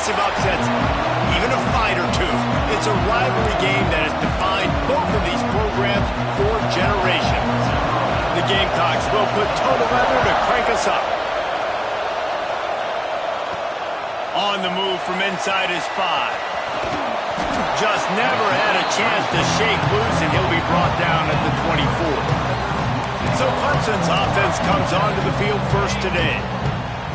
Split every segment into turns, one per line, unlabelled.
massive upsets, even a fight or two. It's a rivalry game that has defined both of these programs for generations. The Gamecocks will put total leather to crank us up. On the move from inside his 5. Just never had a chance to shake loose, and he'll be brought down at the 24. So Clemson's offense comes onto the field first today.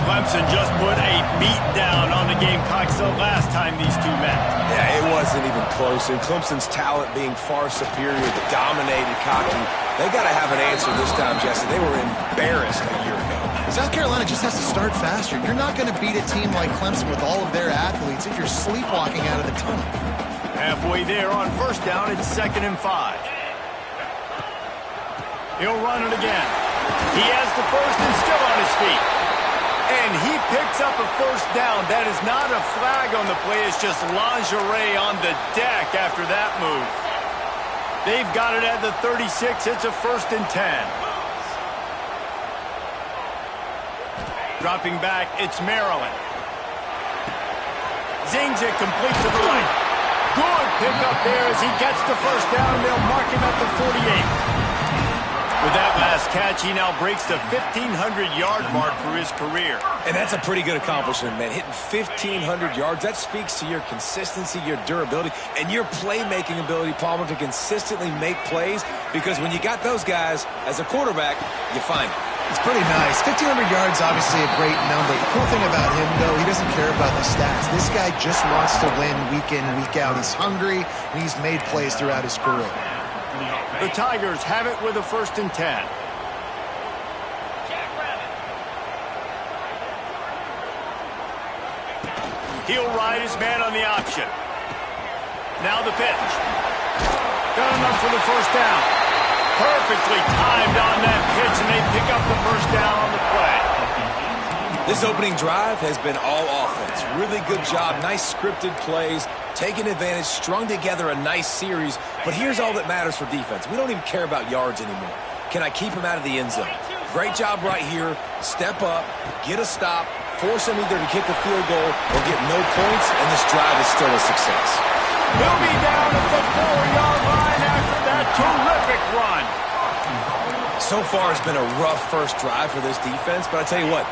Clemson just put a beat down on the Gamecocks the last time these two met.
Yeah, it wasn't even close. And Clemson's talent being far superior, the dominated, cocky, they got to have an answer this time, Jesse. They were embarrassed a year ago.
South Carolina just has to start faster. You're not going to beat a team like Clemson with all of their athletes if you're sleepwalking out of the tunnel.
Halfway there on first down, it's 2nd and 5. He'll run it again. He has the first and still on his feet. And he picks up a first down. That is not a flag on the play. It's just lingerie on the deck after that move. They've got it at the 36. It's a 1st and 10. Dropping back, it's Maryland. Zings it complete to the right. Good pickup there as he gets the first down. They'll mark him at the 48. With that last catch, he now breaks the 1,500-yard mark for his career.
And that's a pretty good accomplishment, man. Hitting 1,500 yards, that speaks to your consistency, your durability, and your playmaking ability, Palmer, to consistently make plays. Because when you got those guys as a quarterback, you find it.
It's pretty nice. 1,500 yards, obviously a great number. The cool thing about him, though, he doesn't care about the stats. This guy just wants to win week in, week out. He's hungry, and he's made plays throughout his career.
The Tigers have it with a 1st and 10. He'll ride his man on the option. Now the pitch. Got enough for the first down. Perfectly timed on that pitch, and they pick up the first down on the play.
This opening drive has been all offense. Really good job. Nice scripted plays. Taking advantage, strung together a nice series. But here's all that matters for defense. We don't even care about yards anymore. Can I keep him out of the end zone? Great job right here. Step up, get a stop, force him either to kick a field goal or get no points, and this drive is still a success.
He'll be down at the 4-yard line after that terrific run.
So far, it's been a rough first drive for this defense, but I tell you what,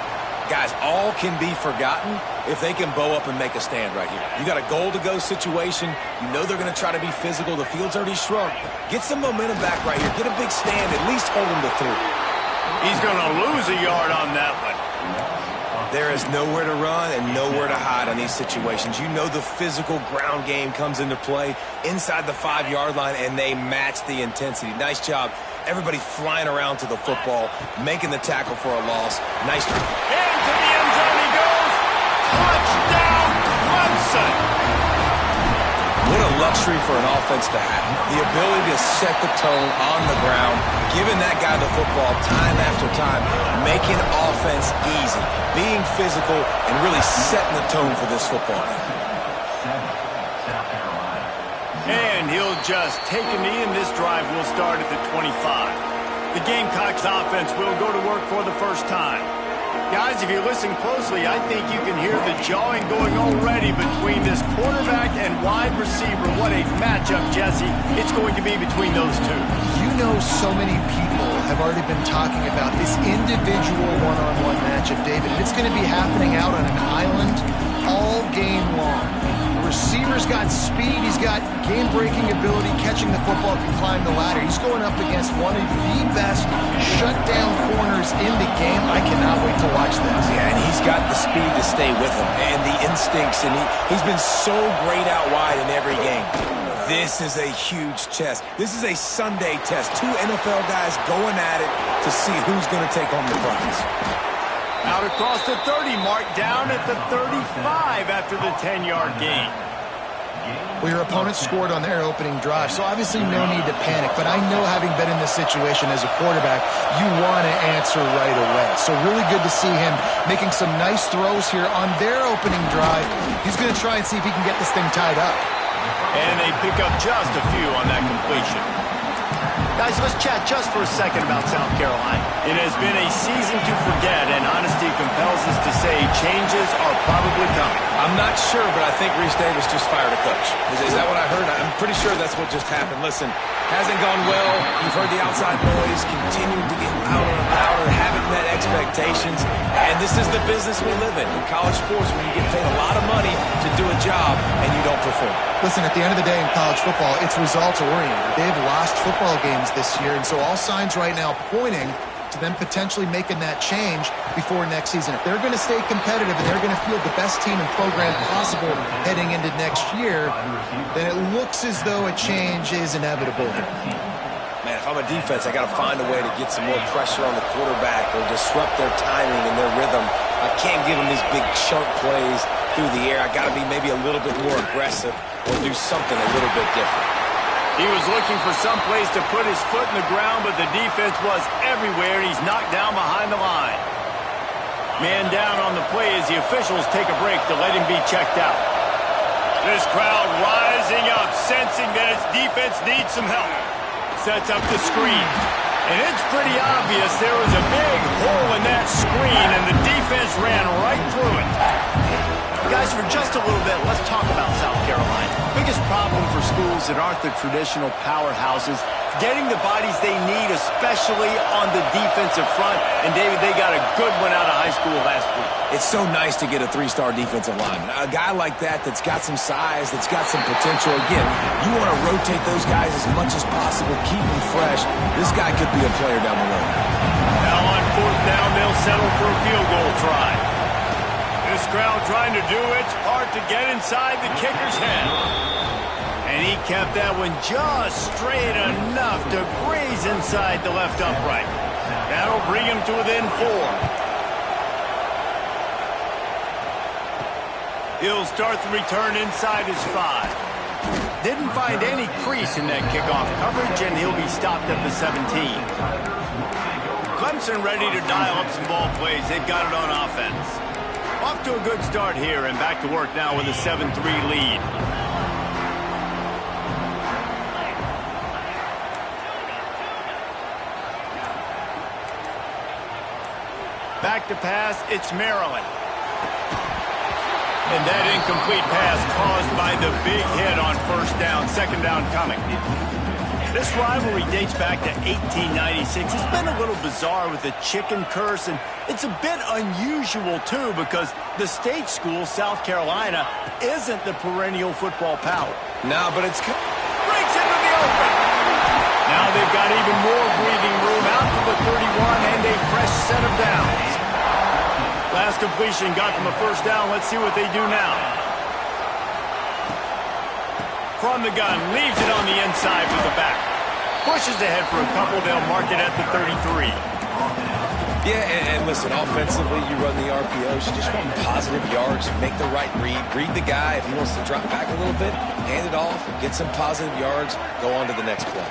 guys, all can be forgotten if they can bow up and make a stand right here. You got a goal-to-go situation. You know they're going to try to be physical. The field's already shrunk. Get some momentum back right here. Get a big stand. At least hold them to 3.
He's going to lose a yard on that one.
There is nowhere to run and nowhere to hide on these situations. You know the physical ground game comes into play inside the 5-yard line, and they match the intensity. Nice job. Everybody flying around to the football, making the tackle for a loss. Nice job.
Into the end zone he goes. Touchdown, Clemson.
What a luxury for an offense to have. The ability to set the tone on the ground, giving that guy the football time after time, making offense easy, being physical, and really setting the tone for this football game.
And he'll just take a knee, and this drive will start at the 25. The Gamecocks offense will go to work for the first time. Guys, if you listen closely, I think you can hear the jawing going already between this quarterback and wide receiver. What a matchup, Jesse, it's going to be between those two.
You know, so many people have already been talking about this individual one-on-one matchup, David, and it's going to be happening out on an island all game long. The receiver's got speed, he's got game-breaking ability, catching the football, can climb the ladder. He's going up against one of the best shutdown corners in the game. I cannot wait to watch this.
Yeah, and he's got the speed to stay with him and the instincts, and he's been so great out wide in every game. This is a huge test. This is a Sunday test. 2 NFL guys going at it to see who's going to take home the prize.
Out across the 30 mark, down at the 35 after the 10-yard gain.
Well, your opponent scored on their opening drive, so obviously no need to panic. But I know, having been in this situation as a quarterback, you want to answer right away. So really good to see him making some nice throws here on their opening drive. He's going to try and see if he can get this thing tied up.
And they pick up just a few on that completion. Guys, let's chat just for a second about South Carolina. It has been a season to forget, and honesty compels us to say changes are probably coming.
I'm not sure, but I think Reese Davis just fired a coach. Is that what I heard? I'm pretty sure that's what just happened. Listen, hasn't gone well. You've heard the outside noise, continued to get louder and louder, haven't met expectations, and this is the business we live in college sports, when you get paid a lot of money to do a job and you don't perform.
Listen, at the end of the day in college football, it's results-oriented. They've lost football games this year, and so all signs right now pointing to them potentially making that change before next season. If they're going to stay competitive and they're going to field the best team and program possible heading into next year, then it looks as though a change is inevitable.
Man, if I'm a defense, I got to find a way to get some more pressure on the quarterback or disrupt their timing and their rhythm. I can't give them these big chunk plays through the air. I got to be maybe a little bit more aggressive or do something a little bit different.
He was looking for some place to put his foot in the ground, but the defense was everywhere, and he's knocked down behind the line. Man down on the play as the officials take a break to let him be checked out. This crowd rising up, sensing that its defense needs some help. Sets up the screen. And it's pretty obvious there was a big hole in that screen, and the defense ran right through it. Guys, for just a little bit, let's talk about South Carolina. Biggest problem for schools that aren't the traditional powerhouses, getting the bodies they need, especially on the defensive front. And, David, they got a good one out of high school last week.
It's so nice to get a three-star defensive lineman. A guy like that's got some size, that's got some potential. Again, you want to rotate those guys as much as possible, keep them fresh. This guy could be a player down the road.
Now on fourth down, they'll settle for a field goal try. This crowd trying to do its part to get inside the kicker's head. And he kept that one just straight enough to graze inside the left upright. That'll bring him to within 4. He'll start the return inside his 5. Didn't find any crease in that kickoff coverage, and he'll be stopped at the 17. Clemson ready to dial up some ball plays. They've got it on offense. Off to a good start here, and back to work now with a 7-3 lead. Back to pass, it's Maryland. And that incomplete pass caused by the big hit on first down, second down coming. This rivalry dates back to 1896. It's been a little bizarre with the chicken curse, and it's a bit unusual, too, because the state school, South Carolina, isn't the perennial football power.
No, but it's...
Breaks into the open. Now they've got even more breathing room out to the 31 and a fresh set of downs. Last completion got them a first down. Let's see what they do now. From the gun, leaves it on the inside with the back. Pushes ahead for a couple. They'll mark it at the 33.
Yeah, and listen, offensively, you run the RPOs. You just want positive yards, make the right read the guy. If he wants to drop back a little bit, hand it off, get some positive yards, go on to the next play.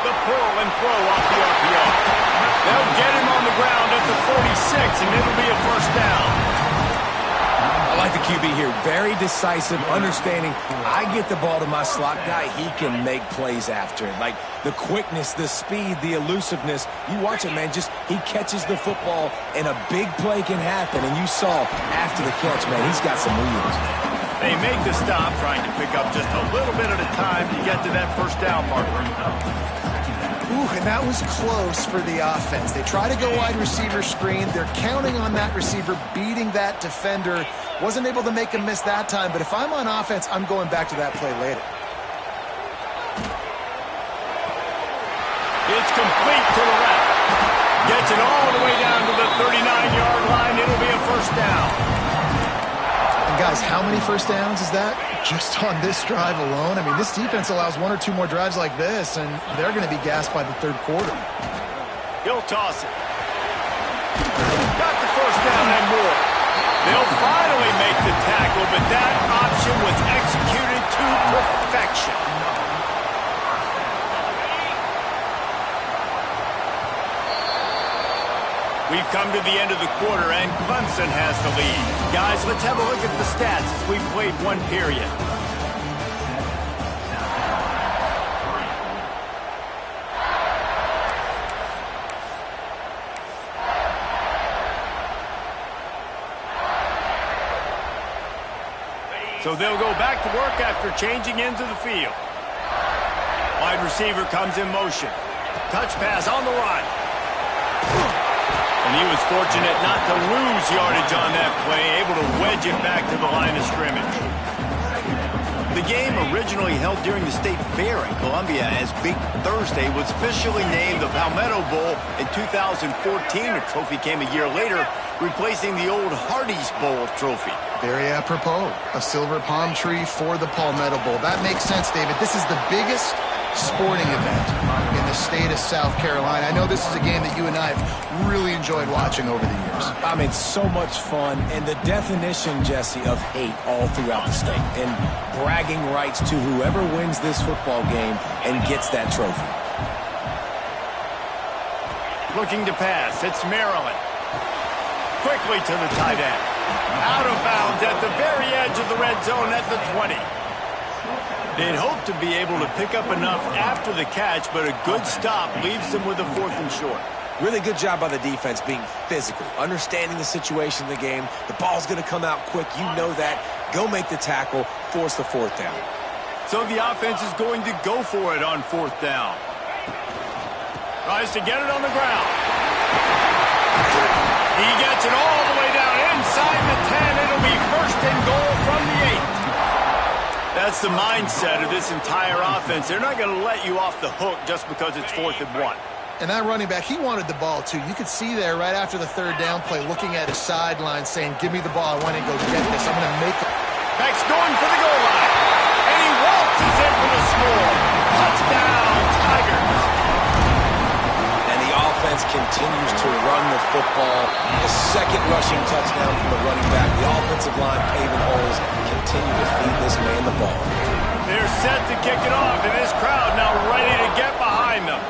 The pull and throw off the RPO. They'll get him on the ground at the 46, and it'll be a first down.
I like the QB here. Very decisive, understanding. I get the ball to my slot guy. He can make plays after it. Like the quickness, the speed, the elusiveness. You watch it, man. Just he catches the football, and a big play can happen. And you saw after the catch, man, he's got some wheels.
They make the stop, trying to pick up just a little bit at a time to get to that first down marker.
Ooh, and that was close for the offense. They try to go wide receiver screen. They're counting on that receiver beating that defender. Wasn't able to make him miss that time, but if I'm on offense, I'm going back to that play later.
It's complete to the left. Gets it all the way down to the 39-yard line. It'll be a first down.
And guys, how many first downs is that? Just on this drive alone? I mean, this defense allows one or two more drives like this, and they're going to be gassed by the third quarter.
He'll toss it. Got the first down and more. They'll finally make the tackle, but that option was executed to perfection. We've come to the end of the quarter, and Clemson has the lead. Guys, let's have a look at the stats as we've played one period. So they'll go back to work after changing into the field. Wide receiver comes in motion. Touch pass on the run. And he was fortunate not to lose yardage on that play, able to wedge it back to the line of scrimmage. The game, originally held during the State Fair in Columbia as Big Thursday, was officially named the Palmetto Bowl in 2014. The trophy came a year later, replacing the old Hardee's Bowl trophy.
Very apropos. A silver palm tree for the Palmetto Bowl. That makes sense, David. This is the biggest sporting event in the state of South Carolina. I know this is a game that you and I have really enjoyed watching over the years.
I mean, so much fun, and the definition, Jesse, of hate all throughout the state, and bragging rights to whoever wins this football game and gets that trophy.
Looking to pass, it's Maryland. Quickly to the tight end. Out of bounds at the very edge of the red zone at the 20. They'd hope to be able to pick up enough after the catch, but a good stop leaves them with a 4th and short.
Really good job by the defense being physical, understanding the situation in the game. The ball's going to come out quick. You know that. Go make the tackle, force the 4th down.
So the offense is going to go for it on 4th down. Tries to get it on the ground. He gets it all the way down inside the 10. It'll be 1st and goal from the 8. That's the mindset of this entire offense. They're not going to let you off the hook just because it's 4th and 1.
And that running back, he wanted the ball, too. You could see there right after the 3rd down play, looking at his sideline, saying, give me the ball. I want to go get this. I'm going to make it.
Beck's going for the goal line. And he waltzes in for the score. Touchdown, Tigers.
And the offense continues to run the football. The 2nd rushing touchdown from the running back. The offensive line paving holes. Continue to feed this man the ball.
They're set to kick it off, and this crowd now ready to get behind them.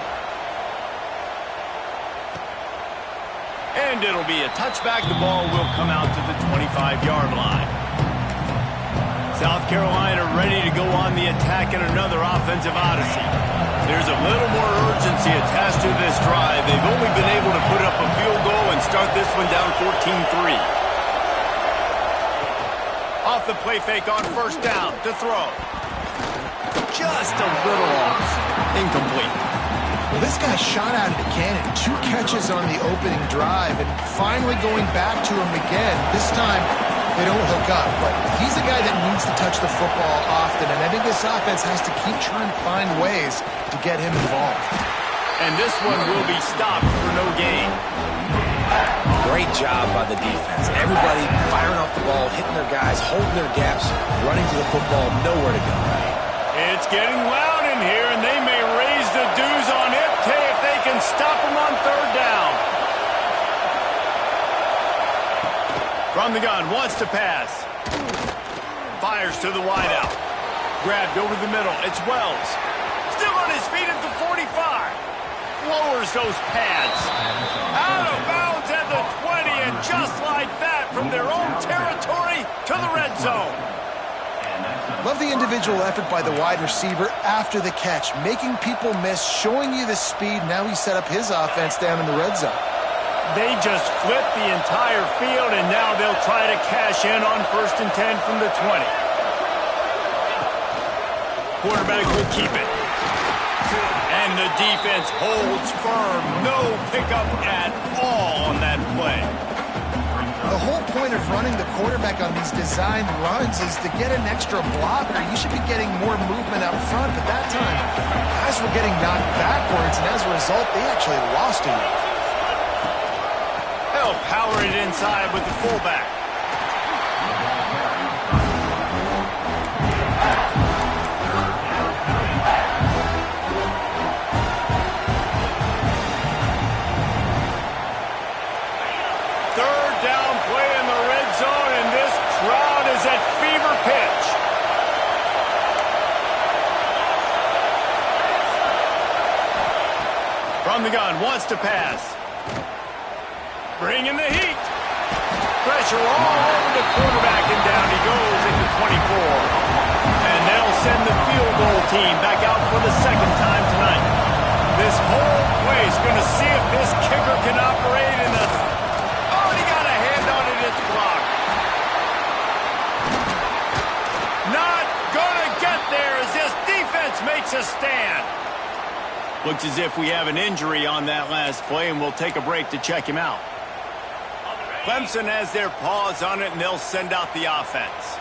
And it'll be a touchback. The ball will come out to the 25-yard line. South Carolina ready to go on the attack in another offensive odyssey. There's a little more urgency attached to this drive. They've only been able to put up a field goal and start this one down 14-3. Off the play fake on 1st down to throw. Just a little off. Incomplete.
Well, this guy shot out of the cannon. 2 catches on the opening drive, and finally going back to him again. This time, they don't hook up, but he's a guy that needs to touch the football often, and I think this offense has to keep trying to find ways to get him involved.
And this one will be stopped for no gain.
Great job by the defense. Everybody firing off the ball, hitting their guys, holding their gaps, running to the football, nowhere to go.
It's getting loud in here, and they may raise the dues on it if they can stop them on 3rd down. From the gun, wants to pass. Fires to the wideout. Grabbed over the middle. It's Wells. Still on his feet at the 45. Lowers those pads. Out of bounds at the 20, and just like that, from their own territory to the red zone.
Love the individual effort by the wide receiver after the catch, making people miss, showing you the speed. Now he set up his offense down in the red zone.
They just flipped the entire field, and now they'll try to cash in on 1st and 10 from the 20. Quarterback will keep it. And the defense holds firm. No pickup at all on that play.
The whole point of running the quarterback on these designed runs is to get an extra blocker. You should be getting more movement up front, but that time, guys were getting knocked backwards, and as a result, they actually lost it.
They'll power it inside with the fullback. From the gun, wants to pass. Bringing the heat. Pressure all over the quarterback, and down he goes at the 24. And they'll send the field goal team back out for the 2nd time tonight. This whole place going to see if this kicker can operate in the... Oh, he got a hand on it. It's blocked. there as this defense makes a stand. Looks as if we have an injury on that last play, and we'll take a break to check him out. Clemson has their paws on it, and they'll send out the offense.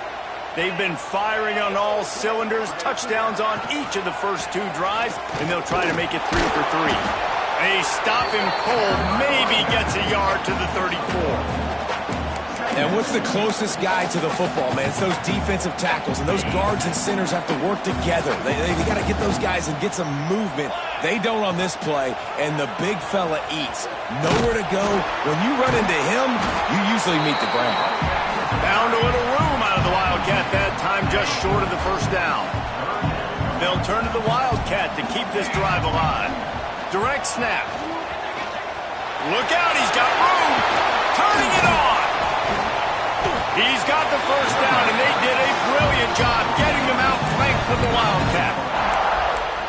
They've been firing on all cylinders, touchdowns on each of the first 2 drives, and they'll try to make it 3 for 3. They stop him cold, maybe gets a yard to the 34.
And what's the closest guy to the football, man? It's those defensive tackles, and those guards and centers have to work together. They got to get those guys and get some movement. They don't on this play, and the big fella eats. Nowhere to go. When you run into him, you usually meet the ground.
Found a little room out of the Wildcat that time, just short of the first down. They'll turn to the Wildcat to keep this drive alive. Direct snap. Look out, he's got room. Turning it on. He's got the first down, and they did a brilliant job getting him out flanked with the Wildcat.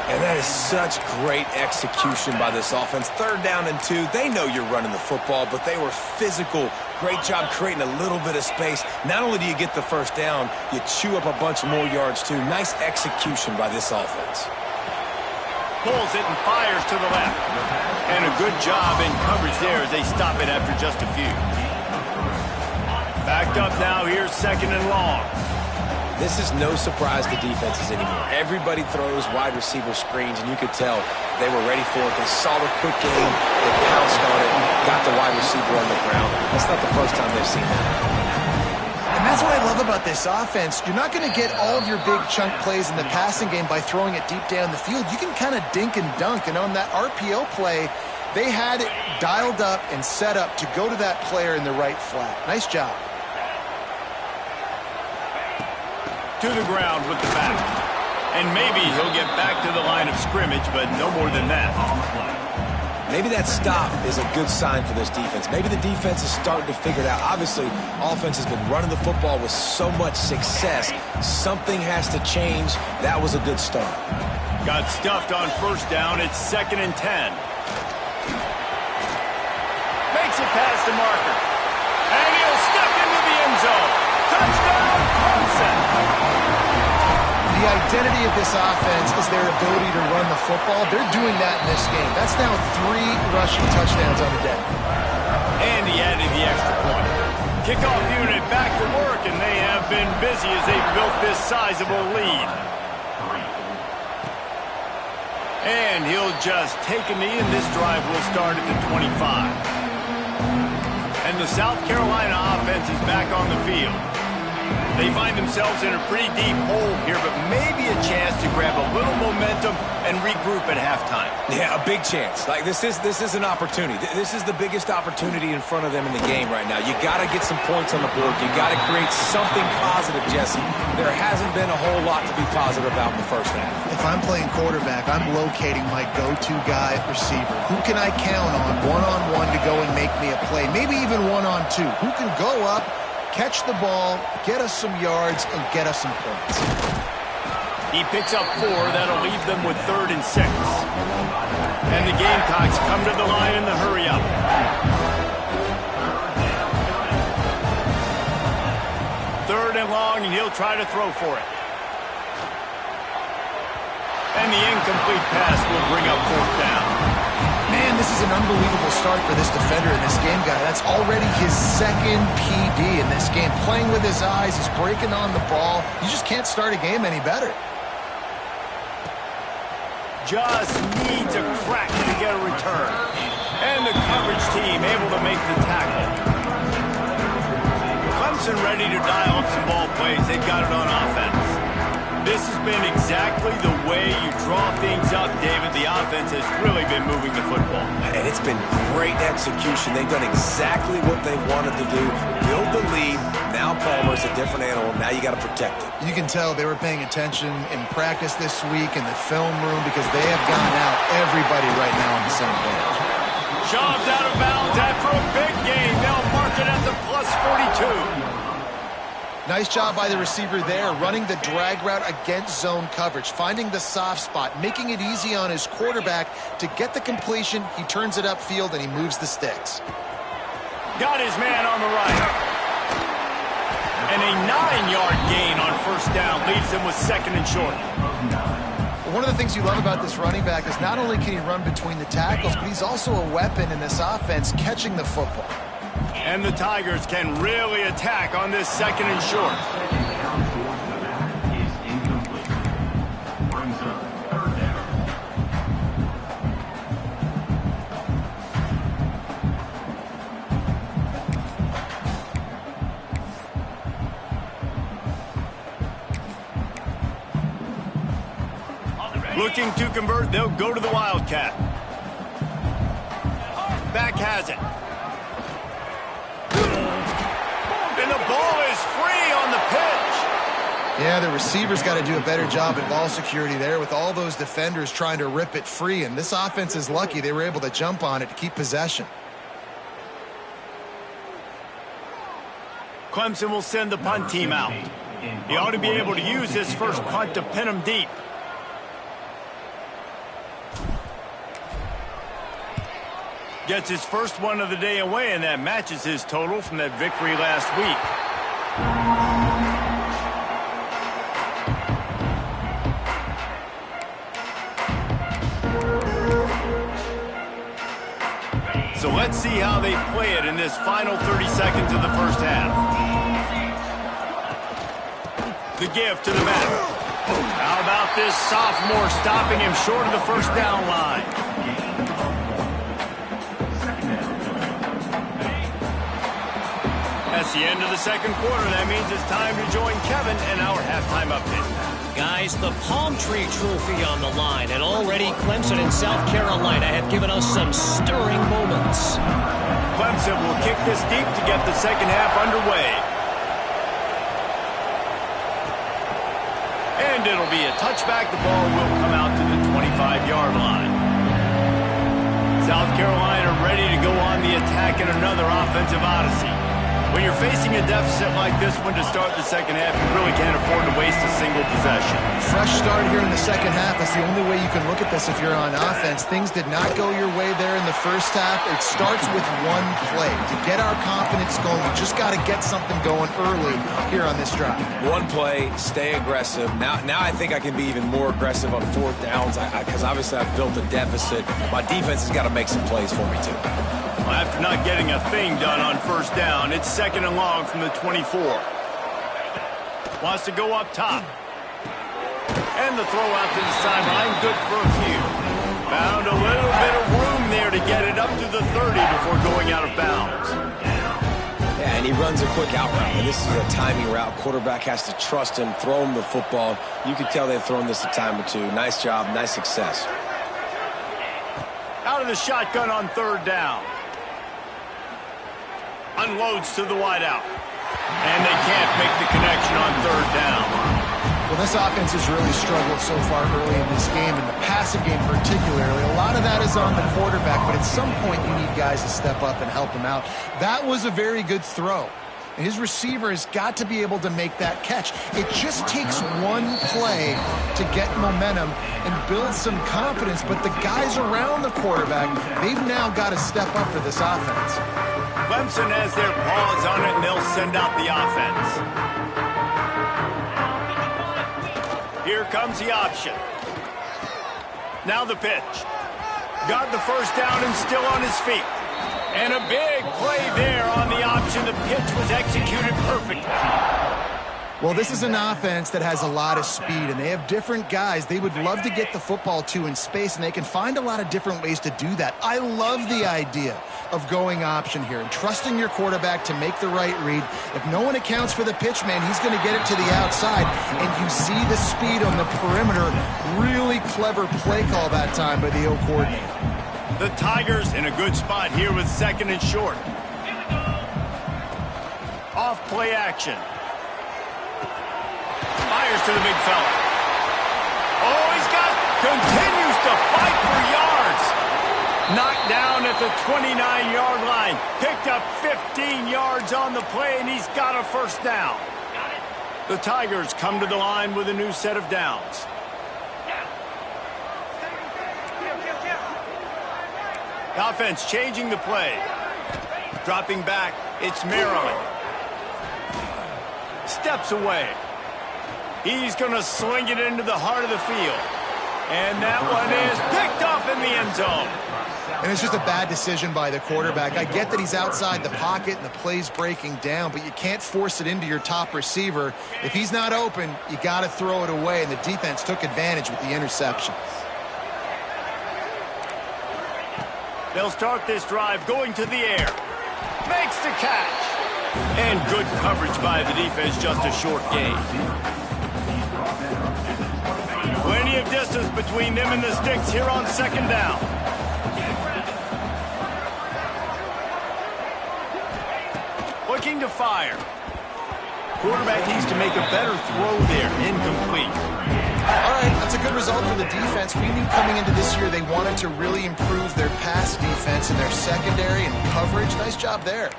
And that is such great execution by this offense. 3rd down and 2. They know you're running the football, but they were physical. Great job creating a little bit of space. Not only do you get the first down, you chew up a bunch more yards, too. Nice execution by this offense.
Pulls it and fires to the left. And a good job in coverage there as they stop it after just a few. Backed up now, here's 2nd and long.
This is no surprise to defenses anymore. Everybody throws wide receiver screens, and you could tell they were ready for it. They saw the quick game, they pounced on it, got the wide receiver on the ground. That's not the first time they've seen that.
And that's what I love about this offense. You're not going to get all of your big chunk plays in the passing game by throwing it deep down the field. You can kind of dink and dunk, and on that RPO play, they had it dialed up and set up to go to that player in the right flat. Nice job.
To the ground with the back. And maybe he'll get back to the line of scrimmage, but no more than that.
Maybe that stop is a good sign for this defense. Maybe the defense is starting to figure it out. Obviously, offense has been running the football with so much success. Something has to change. That was a good start.
Got stuffed on first down. It's 2nd and 10. Makes it past the marker. And he'll step into the end zone. Touchdown, Clemson.
The identity of this offense is their ability to run the football. They're doing that in this game. That's now 3 rushing touchdowns on the day.
And he added the extra point. Kickoff unit back to work, and they have been busy as they've built this sizable lead. And he'll just take a knee, and this drive will start at the 25. And the South Carolina offense is back on the field. They find themselves in a pretty deep hole here, but maybe a chance to grab a little momentum and regroup at halftime.
Yeah, a big chance. Like this is an opportunity. This is the biggest opportunity in front of them in the game right now. You got to get some points on the board. You got to create something positive, Jesse. There hasn't been a whole lot to be positive about in the first half.
If I'm playing quarterback, I'm locating my go-to guy at receiver. Who can I count on one-on-one to go and make me a play? Maybe even one-on-two. Who can go up, catch the ball, get us some yards, and get us some points?
He picks up 4. That'll leave them with 3rd and 6. And the Gamecocks come to the line in the hurry-up. Third and long, and he'll try to throw for it. And the incomplete pass will bring up 4th down.
Man, this is an unbelievable start for this defender in this game, guy. That's already his 2nd PB in this game. Playing with his eyes, he's breaking on the ball. You just can't start a game any better.
Just needs a crack to get a return. And the coverage team able to make the tackle. Clemson ready to dial up some ball plays. They've got it on offense. This has been exactly the way you draw things up, David. The offense has really been moving the football.
And it's been great execution. They've done exactly what they wanted to do. Build the lead. Now Palmer's a different animal. Now you got to protect it.
You can tell they were paying attention in practice this week in the film room because they have gotten out everybody right now on the same page.
Shoved out of bounds after a big game. They'll mark it at the plus 42.
Nice job by the receiver there, running the drag route against zone coverage, finding the soft spot, making it easy on his quarterback to get the completion. He turns it upfield, and he moves the sticks.
Got his man on the right. And a 9-yard gain on first down, leaves them with 2nd and short.
One of the things you love about this running back is not only can he run between the tackles, but he's also a weapon in this offense catching the football.
And the Tigers can really attack on this 2nd and short. Looking to convert, they'll go to the Wildcat. Back has it. And the ball is free on the pitch.
Yeah, the receiver's got to do a better job at ball security there with all those defenders trying to rip it free. And this offense is lucky they were able to jump on it to keep possession.
Clemson will send the punt team out. He ought to be able to use this first punt to pin him deep. Gets his first one of the day away, and that matches his total from that victory last week. So let's see how they play it in this final 30 seconds of the first half. The give to the back. How about this sophomore stopping him short of the first down line? That's the end of the second quarter. That means it's time to join Kevin and our halftime update.
Guys, the Palm Tree Trophy on the line, and already Clemson and South Carolina have given us some stirring moments.
Clemson will kick this deep to get the second half underway. And it'll be a touchback. The ball will come out to the 25-yard line. South Carolina ready to go on the attack in another offensive odyssey. When you're facing a deficit like this one to start the second half, you really can't afford to waste a single possession.
Fresh start here in the second half. That's the only way you can look at this if you're on offense. Things did not go your way there in the first half. It starts with one play. To get our confidence going, we just got to get something going early here on this drive. One play, stay aggressive. Now I think I can be even more aggressive on 4th downs because obviously I've built a deficit. My defense has got to make some plays for me too.
After not getting a thing done on first down, it's 2nd and long from the 24. Wants to go up top. And the throw out to the sideline, good for a few. Found a little bit of room there to get it up to the 30 before going out of bounds.
Yeah, and he runs a quick out route, and this is a timing route. Quarterback has to trust him, throw him the football. You can tell they've thrown this a time or two. Nice job, nice success.
Out of the shotgun on 3rd down. Unloads to the wideout. And they can't make the connection on 3rd down.
Well, this offense has really struggled so far early in this game, and the passing game particularly. A lot of that is on the quarterback, but at some point you need guys to step up and help him out. That was a very good throw. And his receiver has got to be able to make that catch. It just takes one play to get momentum and build some confidence, but the guys around the quarterback, they've now got to step up for this offense.
Clemson has their paws on it, and they'll send out the offense. Here comes the option. Now the pitch. Got the first down and still on his feet. And a big play there on the option. The pitch was executed perfectly.
Well, this is an offense that has a lot of speed, and they have different guys they would love to get the football to in space, and they can find a lot of different ways to do that. I love the idea of going option here and trusting your quarterback to make the right read. If no one accounts for the pitch, man, he's going to get it to the outside, and you see the speed on the perimeter. Really clever play call that time by the O coordinator.
The Tigers in a good spot here with 2nd and short. Off play action. Fires to the big fella. Oh, continues to fight for yards. Knocked down at the 29-yard line. Picked up 15 yards on the play, and he's got a first down. The Tigers come to the line with a new set of downs. The offense changing the play. Dropping back, it's Maryland. Steps away. He's going to sling it into the heart of the field. And that one is picked off in the end zone.
And it's just a bad decision by the quarterback. I get that he's outside the pocket and the play's breaking down, but you can't force it into your top receiver. If he's not open, you got to throw it away, and the defense took advantage with the interception.
They'll start this drive going to the air. Makes the catch. And good coverage by the defense, just a short gain. Plenty of distance between them and the sticks here on second down. Looking to fire. Quarterback needs to make a better throw there. Incomplete.
All right, that's a good result for the defense. We knew coming into this year they wanted to really improve their pass defense and their secondary and coverage. Nice job there.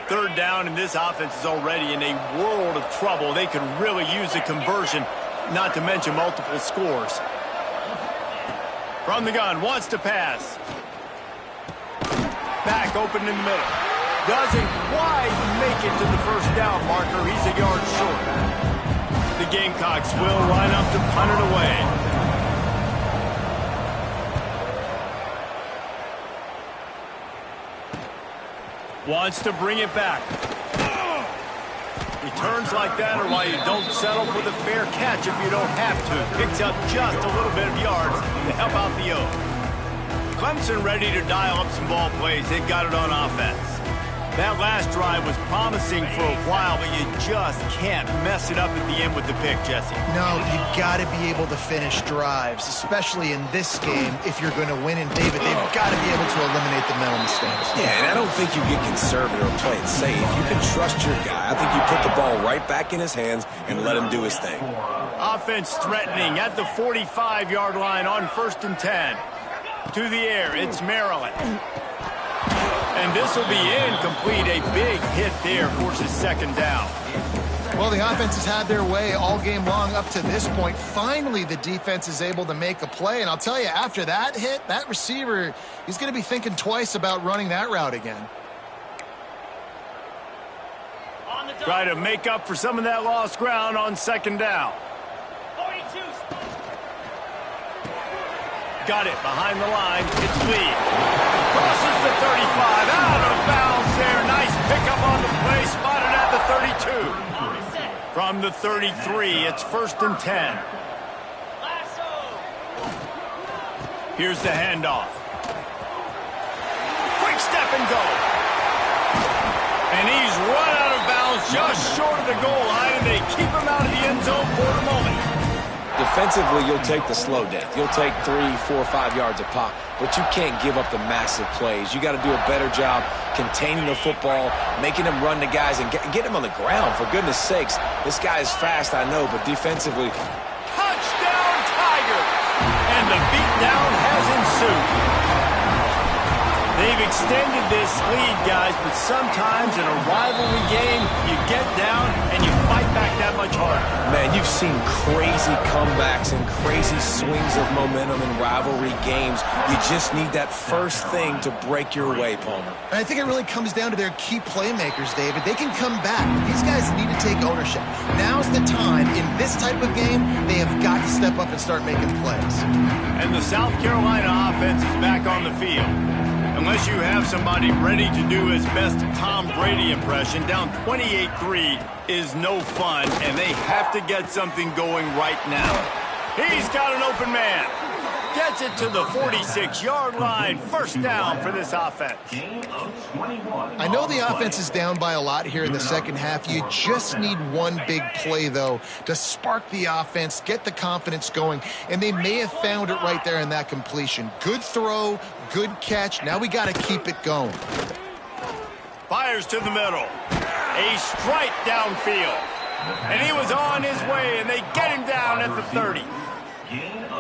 Third down, and this offense is already in a world of trouble. They could really use a conversion, not to mention multiple scores. From the gun, wants to pass. Back open in the middle. Doesn't quite make it to the first down marker. He's a yard short. The Gamecocks will line up to punt it away. Wants to bring it back. Returns like that are why you don't settle for the fair catch if you don't have to. Picks up just a little bit of yards to help out the O. Clemson ready to dial up some ball plays. They've got it on offense. That last drive was promising for a while, but you just can't mess it up at the end with the pick, Jesse.
No, you got to be able to finish drives, especially in this game if you're going to win. And, David, they've got to be able to eliminate the mental mistakes.
Yeah, and I don't think you get conservative or play it safe. You can trust your guy. I think you put the ball right back in his hands and let him do his thing.
Offense threatening at the 45-yard line on 1st and 10. To the air, it's Maryland. And this will be incomplete. A big hit there, forces second down.
Well, the offense has had their way all game long up to this point. Finally, the defense is able to make a play. And I'll tell you, after that hit, that receiver, he's going to be thinking twice about running that route again.
Try to make up for some of that lost ground on second down. Got it behind the line. It's Lee. Crosses the 35. Out of bounds there. Nice pickup on the play. Spotted at the 32. From the 33, it's 1st and 10. Here's the handoff. Quick step and go. And he's run out of bounds just short of the goal line, and they keep him out of the end zone for the moment.
Defensively, you'll take the slow death. You'll take 3, 4, 5 yards a pop, but you can't give up the massive plays. You got to do a better job containing the football, making them run the guys, and get him on the ground. For goodness sakes, this guy is fast, I know, but defensively.
Touchdown, Tigers! And the beatdown has ensued. They've extended this lead, guys, but sometimes in a rivalry game, you get down and you fight back that much harder.
Man, you've seen crazy comebacks and crazy swings of momentum in rivalry games. You just need that first thing to break your way, Palmer.
And I think it really comes down to their key playmakers, David. They can come back. These guys need to take ownership. Now's the time. In this type of game, they have got to step up and start making plays.
And the South Carolina offense is back on the field. Unless you have somebody ready to do his best Tom Brady impression, down 28-3 is no fun, and they have to get something going right now. He's got an open man. Gets it to the 46-yard line. First down for this offense.
I know the offense is down by a lot here in the second half. You just need one big play, though, to spark the offense, get the confidence going, and they may have found it right there in that completion. Good throw, good catch. Now we got to keep it going.
Fires to the middle. A strike downfield. And he was on his way, and they get him down at the 30.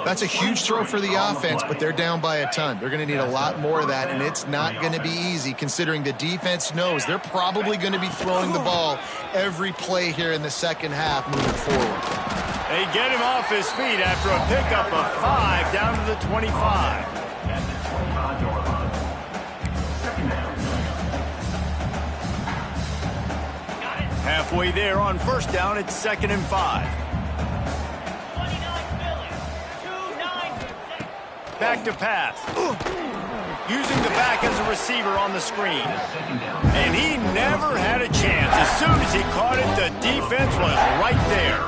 That's a huge throw for the offense, but they're down by a ton. They're going to need a lot more of that, and it's not going to be easy considering the defense knows they're probably going to be throwing the ball every play here in the second half moving forward.
They get him off his feet after a pickup of 5 down to the 25. Halfway there on first down, it's 2nd and 5. Back to pass. Using the back as a receiver on the screen. And he never had a chance. As soon as he caught it, the defense was right there.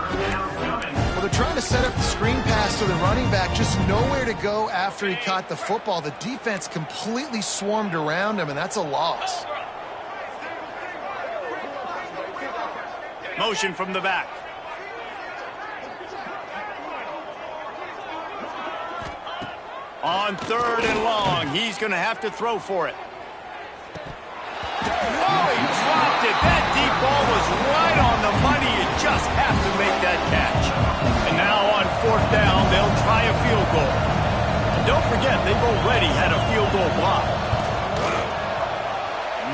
Well, they're trying to set up the screen pass to the running back, just nowhere to go after he caught the football. The defense completely swarmed around him, and that's a loss.
Motion from the back. On 3rd and long, he's going to have to throw for it. Oh, he dropped it. That deep ball was right on the money. You just have to make that catch. And now on 4th down, they'll try a field goal. And don't forget, they've already had a field goal block.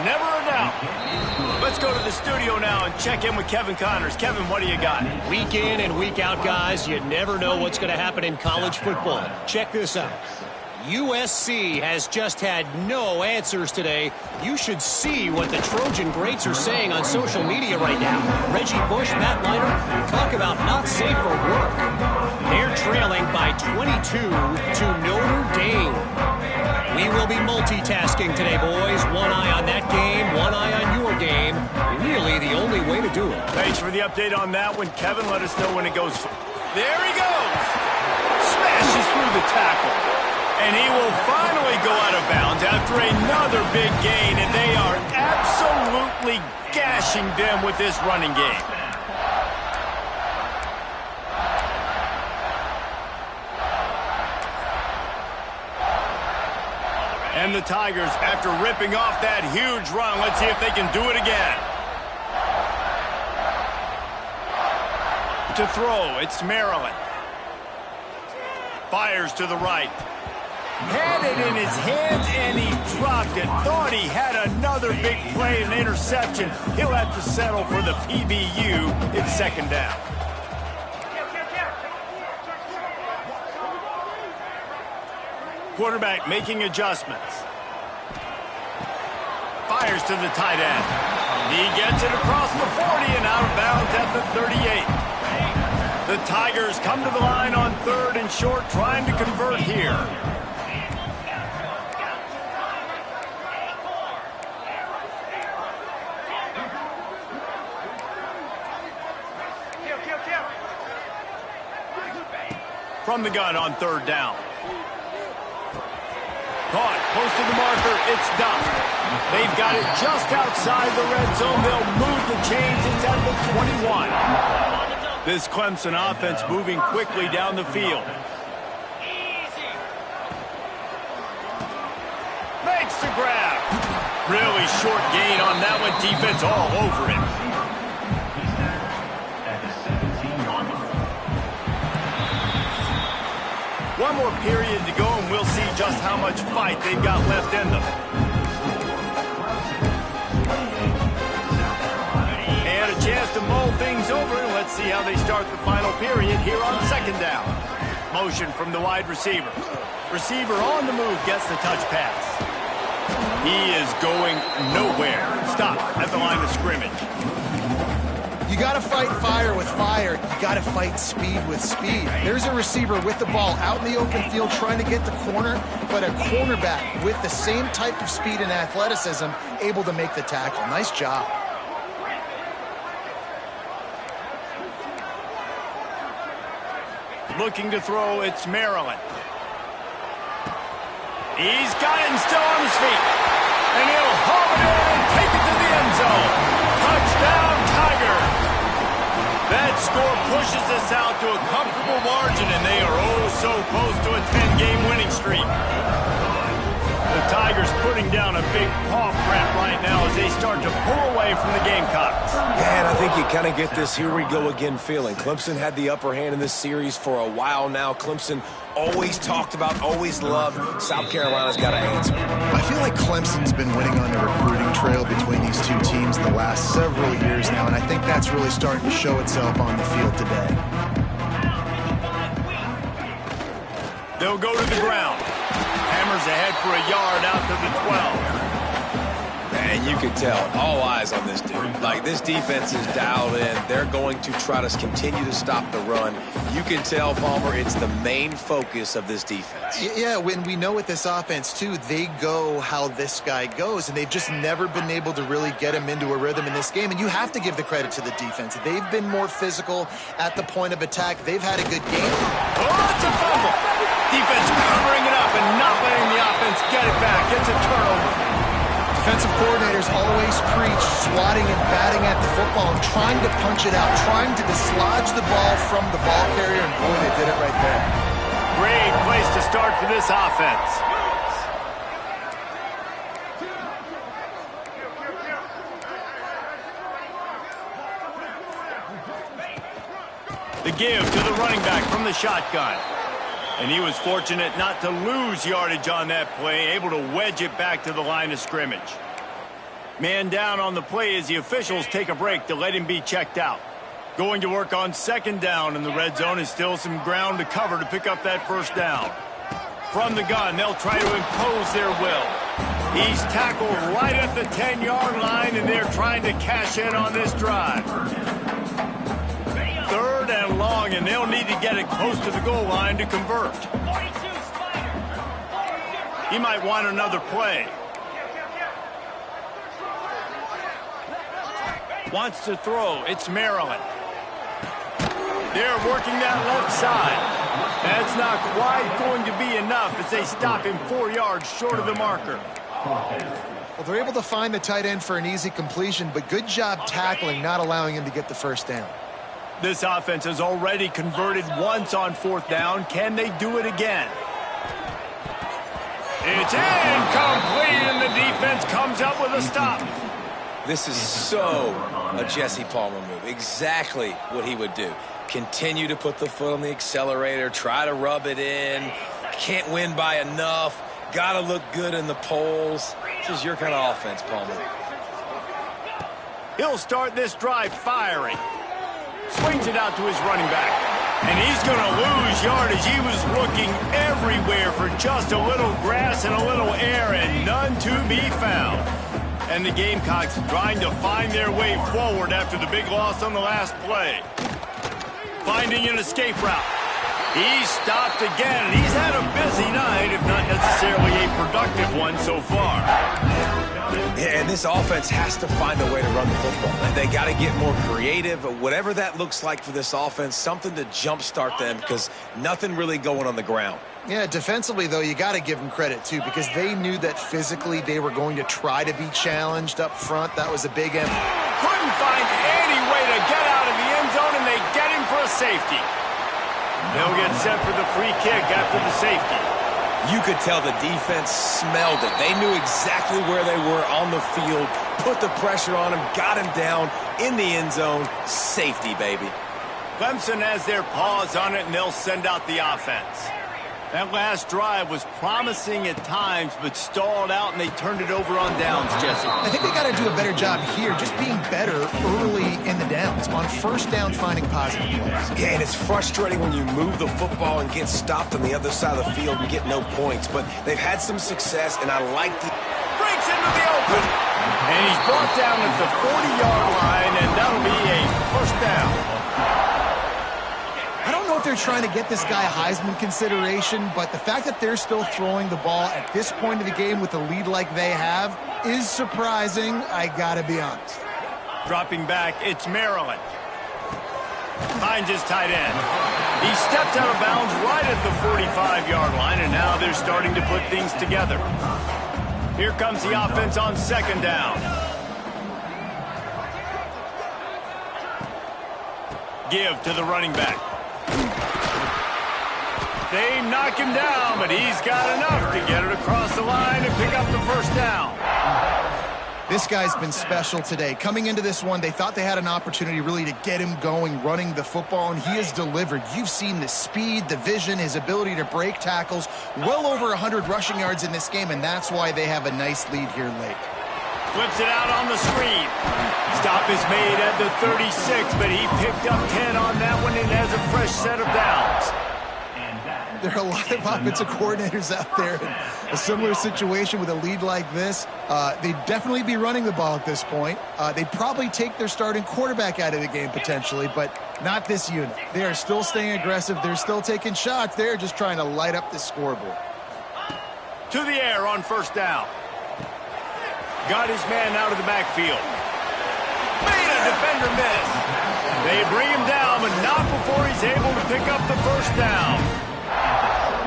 Never a doubt. Let's go to the studio now and check in with Kevin Connors. Kevin, what do you got?
Week in and week out, guys, you never know what's going to happen in college football. Check this out. USC has just had no answers today. You should see what the Trojan greats are saying on social media right now. Reggie Bush, Matt Leiter, talk about not safe for work. They're trailing by 22 to Notre Dame. We will be multitasking today, boys. One eye on that game, one eye on your game. Really the only way to do it.
Thanks for the update on that one, Kevin. Let us know when it goes. There he goes. Smashes through the tackle. And he will finally go out of bounds after another big gain, and they are absolutely gashing them with this running game. And the Tigers, after ripping off that huge run, let's see if they can do it again. To throw, it's Maryland. Fires to the right. Had it in his hands, and he dropped it. Thought he had another big play, an interception. He'll have to settle for the PBU. It's 2nd down. Quarterback making adjustments. Fires to the tight end. He gets it across the 40 and out of bounds at the 38. The Tigers come to the line on 3rd and short, trying to convert here. From the gun on 3rd down. Caught close to the marker. It's Duff. They've got it just outside the red zone. They'll move the chains. It's at the 21. This Clemson offense moving quickly down the field. Makes the grab. Really short gain on that one. Defense all over it. One more period to go, and we'll see just how much fight they've got left in them. They had a chance to mull things over, and let's see how they start the final period here on 2nd down. Motion from the wide receiver. Receiver on the move gets the touch pass. He is going nowhere. Stop at the line of scrimmage.
You got to fight fire with fire. You got to fight speed with speed. There's a receiver with the ball out in the open field trying to get the corner, but a cornerback with the same type of speed and athleticism able to make the tackle. Nice job.
Looking to throw, it's Maryland. He's got it and still on his feet. And he'll home it in and take it to the end zone. Touchdown, Tigers. That score pushes us out to a comfortable margin, and they are oh so close to a 10-game winning streak. The Tigers putting down a big paw print right now as they start to pull away from the Gamecocks.
Yeah, and I think you kind of get this here we go again feeling. Clemson had the upper hand in this series for a while now. Clemson always talked about, always loved. South Carolina's got to answer.
I feel like Clemson's been winning on the recruiting trail between these two teams the last several years now, and I think that's really starting to show itself on the field today.
They'll go to the ground. Hammers ahead for a yard out to the 12.
And you can tell, all eyes on this dude. Like, this defense is dialed in. They're going to try to continue to stop the run. You can tell, Palmer, it's the main focus of this defense.
Yeah, when we know with this offense, too, they go how this guy goes, and they've just never been able to really get him into a rhythm in this game. And you have to give the credit to the defense. They've been more physical at the point of attack. They've had a good game.
Oh, it's a fumble. Defense covering it up and not letting the offense get it back. It's a turnover.
Defensive coordinators always preach swatting and batting at the football and trying to punch it out, trying to dislodge the ball from the ball carrier, and boy, they did it right there.
Great place to start for this offense. The give to the running back from the shotgun. And he was fortunate not to lose yardage on that play, able to wedge it back to the line of scrimmage. Man down on the play as the officials take a break to let him be checked out. Going to work on second down in the red zone is still some ground to cover to pick up that first down. From the gun, they'll try to impose their will. He's tackled right at the 10-yard line, and they're trying to cash in on this drive. Third and long, and they'll need to get it close to the goal line to convert. He might want another play. Wants to throw. It's Maryland. They're working that left side. That's not quite going to be enough as they stop him 4 yards short of the marker.
Well, they're able to find the tight end for an easy completion, but good job tackling, not allowing him to get the first down.
This offense has already converted once on fourth down. Can they do it again? It's incomplete, and the defense comes up with a stop.
This is so a Jesse Palmer move. Exactly what he would do. Continue to put the foot on the accelerator, try to rub it in. Can't win by enough. Got to look good in the polls. This is your kind of offense, Palmer.
He'll start this drive firing. Swings it out to his running back. And he's going to lose yardage. He was looking everywhere for just a little grass and a little air, and none to be found. And the Gamecocks trying to find their way forward after the big loss on the last play. Finding an escape route. He's stopped again. He's had a busy night, if not necessarily a productive one so far.
Yeah, and this offense has to find a way to run the football. And they got to get more creative, whatever that looks like for this offense, something to jumpstart them because nothing really going on the ground.
Yeah, defensively, though, you got to give them credit, too, because they knew that physically they were going to try to be challenged up front. That was a big effort.
Couldn't find any way to get out of the end zone, and they get him for a safety. They'll get set for the free kick after the safety.
You could tell the defense smelled it. They knew exactly where they were on the field, put the pressure on him, got him down in the end zone. Safety, baby.
Clemson has their paws on it, and they'll send out the offense. That last drive was promising at times, but stalled out, and they turned it over on downs, Jesse.
I think they got to do a better job here, just being better early in the downs. On first down, finding positive plays.
Yeah, and it's frustrating when you move the football and get stopped on the other side of the field and get no points. But they've had some success, and I like the...
Breaks into the open. And he's brought down at the 40-yard line, and that'll be a first down.
I don't know if they're trying to get this guy Heisman consideration, but the fact that they're still throwing the ball at this point of the game with a lead like they have is surprising, I gotta be honest.
Dropping back, it's Maryland. Finds his tight end. He stepped out of bounds right at the 45-yard line, and now they're starting to put things together. Here comes the offense on second down. Give to the running back. They knock him down, but he's got enough to get it across the line and pick up the first down.
This guy's been special today. Coming into this one, they thought they had an opportunity really to get him going, running the football, and he has delivered. You've seen the speed, the vision, his ability to break tackles. Well over 100 rushing yards in this game, and that's why they have a nice lead here late.
Flips it out on the screen. Stop is made at the 36, but he picked up 10 on that one and has a fresh set of downs.
there are a lot of offensive coordinators out there in a similar situation with a lead like this. They'd definitely be running the ball at this point. They'd probably take their starting quarterback out of the game potentially, but not this unit. They are still staying aggressive. They're still taking shots. They're just trying to light up the scoreboard.
To the air on first down. Got his man out of the backfield. Made a defender miss. They bring him down, but not before he's able to pick up the first down.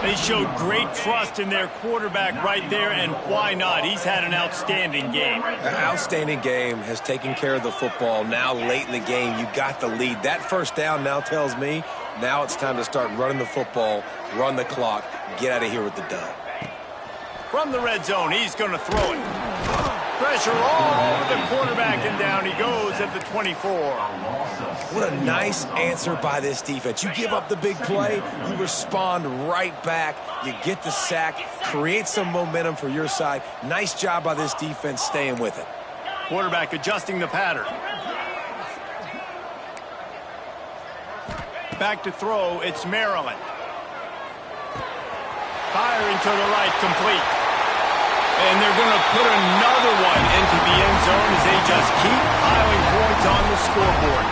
They showed great trust in their quarterback right there, and why not? He's had an outstanding game.
An outstanding game, has taken care of the football. Now late in the game, you got the lead. That first down now tells me now it's time to start running the football, run the clock, get out of here with the dub.
From the red zone, he's going to throw it. Pressure all over the quarterback, and down he goes at the 24.
What a nice answer by this defense. You give up the big play, you respond right back. You get the sack, create some momentum for your side. Nice job by this defense staying with it.
Quarterback adjusting the pattern. Back to throw, it's Maryland. Firing to the right, complete. And they're going to put another one into the end zone as they just keep piling points on the scoreboard.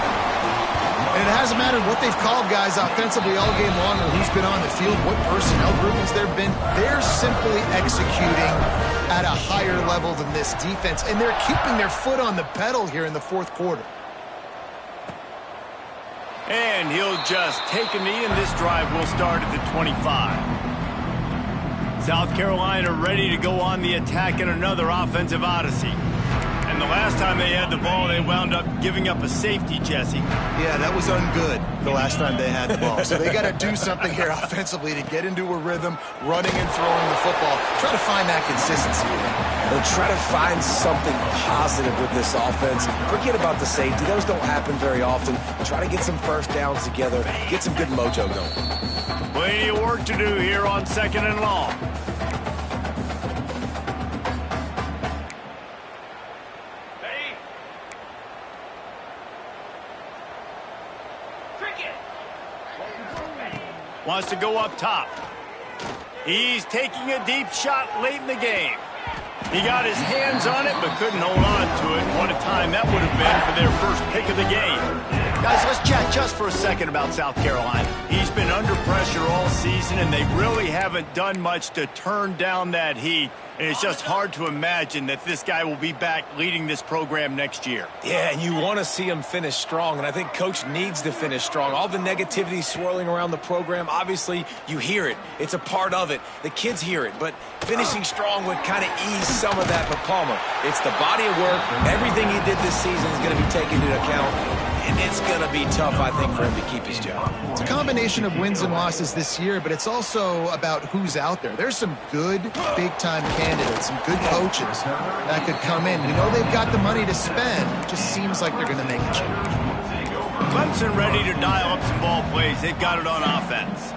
And it hasn't mattered what they've called guys offensively all game long or who's been on the field, what personnel groupings there have been. They're simply executing at a higher level than this defense, and they're keeping their foot on the pedal here in the fourth quarter.
And he'll just take a knee, and this drive will start at the 25. South Carolina ready to go on the attack in another offensive odyssey. And the last time they had the ball, they wound up giving up a safety, Jesse.
Yeah, that was ungood the last time they had the ball. So they got to do something here offensively to get into a rhythm, running and throwing the football. Try to find that consistency.
And try to find something positive with this offense. Forget about the safety. Those don't happen very often. Try to get some first downs together. Get some good mojo going.
Plenty of work to do here on 2nd and long. Wants to go up top. He's taking a deep shot late in the game. He got his hands on it, but couldn't hold on to it. What a time that would have been for their first pick of the game. Guys, let's chat just for a second about South Carolina. He's been under pressure all season, and they really haven't done much to turn down that heat. And it's just hard to imagine that this guy will be back leading this program next year.
Yeah, and you want to see him finish strong, and I think Coach needs to finish strong. All the negativity swirling around the program, obviously, you hear it. It's a part of it. The kids hear it, but finishing strong would kind of ease some of that. But Palmer, it's the body of work. Everything he did this season is going to be taken into account. And it's going to be tough, I think, for him to keep his job.
It's a combination of wins and losses this year, but it's also about who's out there. There's some good big-time candidates, some good coaches that could come in. We know they've got the money to spend. It just seems like they're going to make a change.
Clemson ready to dial up some ball plays. They've got it on offense.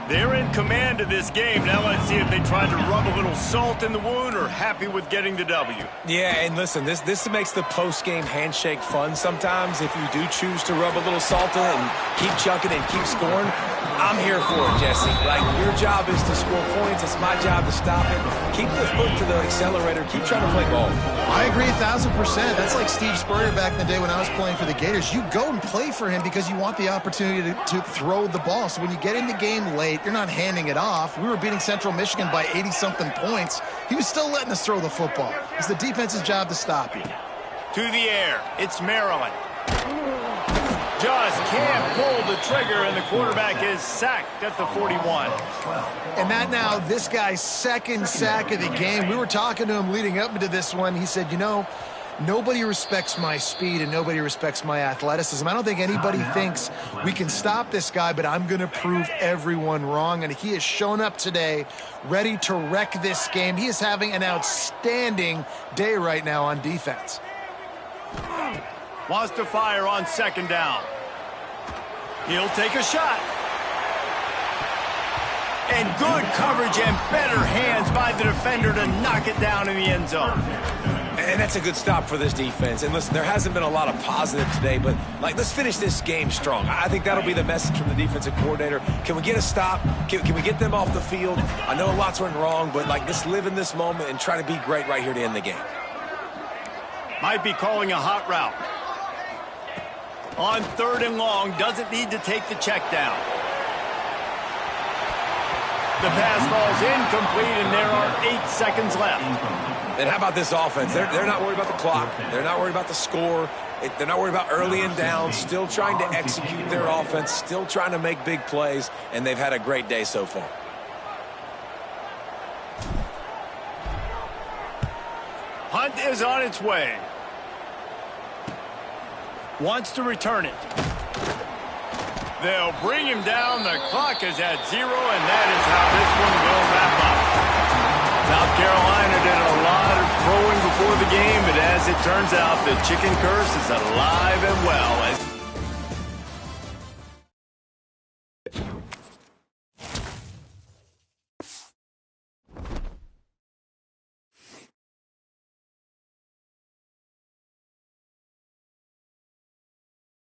They're in command of this game. Now let's see if they try to rub a little salt in the wound or happy with getting the W.
Yeah, and listen, this makes the post-game handshake fun sometimes. If you do choose to rub a little salt in it and keep chucking and keep scoring, I'm here for it, Jesse. Like, your job is to score points. It's my job to stop it. Keep the foot to the accelerator. Keep trying to play ball.
I agree 1,000%. That's like Steve Spurrier back in the day when I was playing for the Gators. You go and play for him because you want the opportunity to throw the ball. So when you get in the game late, you're not handing it off. We were beating Central Michigan by 80-something points. He was still letting us throw the football. It's the defense's job to stop you.
To the air, it's Maryland. Just can't pull the trigger, and the quarterback is sacked at the 41.
And that now, this guy's second sack of the game. We were talking to him leading up into this one. He said, you know, nobody respects my speed and nobody respects my athleticism. I don't think anybody thinks we can stop this guy, but I'm going to prove everyone wrong. And he has shown up today ready to wreck this game. He is having an outstanding day right now on defense.
Wants to fire on 2nd down. He'll take a shot. And good coverage and better hands by the defender to knock it down in the end zone.
And that's a good stop for this defense. And listen, there hasn't been a lot of positive today, but let's finish this game strong. I think that'll be the message from the defensive coordinator. Can we get a stop? Can we get them off the field? I know lots went wrong, but let's live in this moment and try to be great right here to end the game.
Might be calling a hot route. On 3rd and long, doesn't need to take the check down. The pass falls incomplete, and there are 8 seconds left.
And how about this offense? They're not worried about the clock. They're not worried about the score. They're not worried about early and down. Still trying to execute their offense. Still trying to make big plays. And they've had a great day so far.
Hunt is on its way. Wants to return it. They'll bring him down. The clock is at 0, and that is how this one will wrap up. South Carolina did a lot of throwing before the game, but as it turns out, the chicken curse is alive and well.